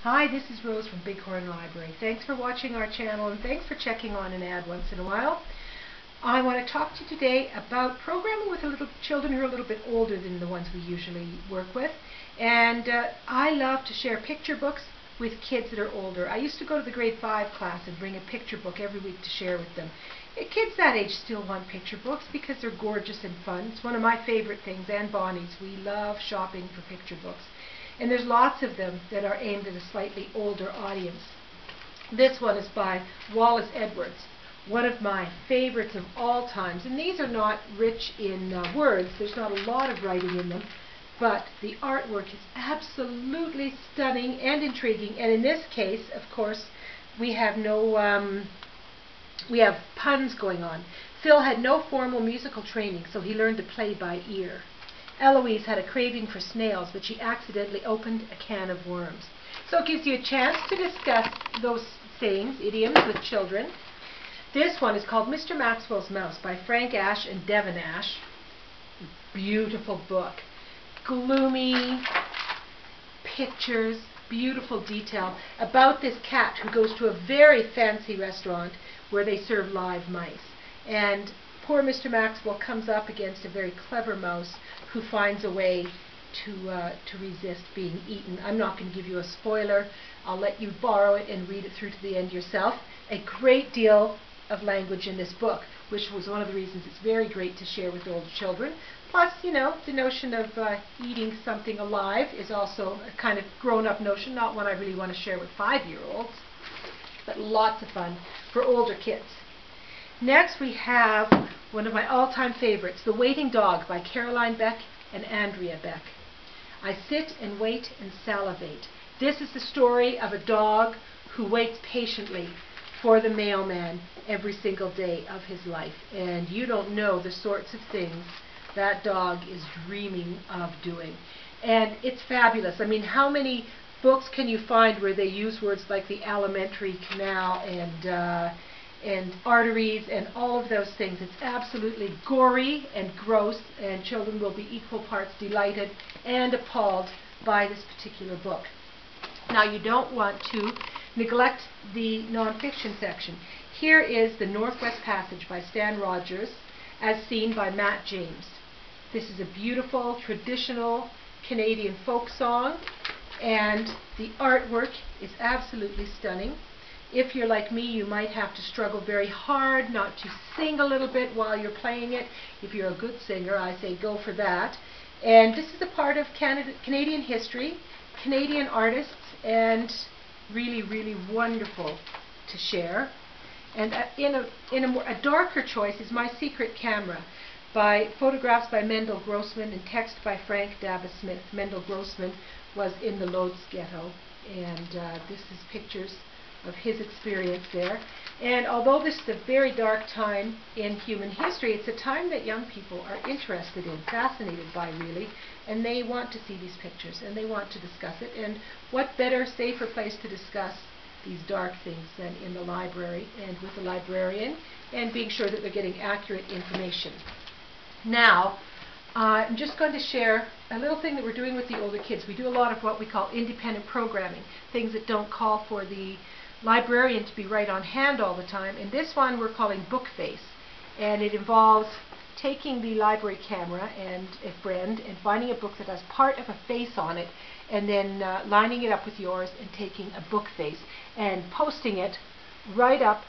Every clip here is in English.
Hi, this is Rose from Bighorn Library. Thanks for watching our channel and thanks for checking on an ad once in a while. I want to talk to you today about programming with children who are a little bit older than the ones we usually work with. And I love to share picture books with kids that are older. I used to go to the grade 5 class and bring a picture book every week to share with them. Kids that age still want picture books because they're gorgeous and fun. It's one of my favorite things, and Bonnie's. We love shopping for picture books. And there's lots of them that are aimed at a slightly older audience. This one is by Wallace Edwards, one of my favorites of all times. And these are not rich in words. There's not a lot of writing in them. But the artwork is absolutely stunning and intriguing. And in this case, of course, we have we have puns going on. Phil had no formal musical training, so he learned to play by ear. Eloise had a craving for snails, but she accidentally opened a can of worms. So it gives you a chance to discuss those sayings, idioms, with children. This one is called Mr. Maxwell's Mouse by Frank Ash and Devon Ash. Beautiful book. Gloomy pictures, beautiful detail about this cat who goes to a very fancy restaurant where they serve live mice. And poor Mr. Maxwell comes up against a very clever mouse who finds a way to resist being eaten. I'm not going to give you a spoiler. I'll let you borrow it and read it through to the end yourself. A great deal of language in this book, which was one of the reasons it's very great to share with older children. Plus, you know, the notion of eating something alive is also a kind of grown-up notion, not one I really want to share with 5-year-olds, but lots of fun for older kids. Next we have one of my all-time favorites, The Waiting Dog by Caroline Beck and Andrea Beck. I sit and wait and salivate. This is the story of a dog who waits patiently for the mailman every single day of his life. And you don't know the sorts of things that dog is dreaming of doing. And it's fabulous. I mean, how many books can you find where they use words like the alimentary canal and arteries and all of those things? It's absolutely gory and gross, and children will be equal parts delighted and appalled by this particular book. Now, you don't want to neglect the nonfiction section. Here is The Northwest Passage by Stan Rogers, as seen by Matt James. This is a beautiful, traditional Canadian folk song, and the artwork is absolutely stunning. If you're like me, you might have to struggle very hard not to sing a little bit while you're playing it. If you're a good singer, I say go for that. And this is a part of Canadian history, Canadian artists, and really, really wonderful to share. And a darker choice is My Secret Camera, by photographs by Mendel Grossman and text by Frank Davis Smith. Mendel Grossman was in the Lodz ghetto, and this is pictures of his experience there. And although this is a very dark time in human history, it's a time that young people are interested in, fascinated by really, and they want to see these pictures and they want to discuss it. And what better, safer place to discuss these dark things than in the library and with the librarian, and being sure that they're getting accurate information. Now, I'm just going to share a little thing that we're doing with the older kids. We do a lot of what we call independent programming, things that don't call for the librarian to be right on hand all the time. And this one we're calling Book Face. And it involves taking the library camera and a friend and finding a book that has part of a face on it, and then lining it up with yours and taking a book face and posting it right up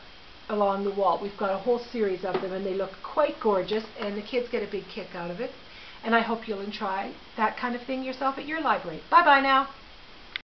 along the wall. We've got a whole series of them, and they look quite gorgeous, and the kids get a big kick out of it. And I hope you'll try that kind of thing yourself at your library. Bye-bye now.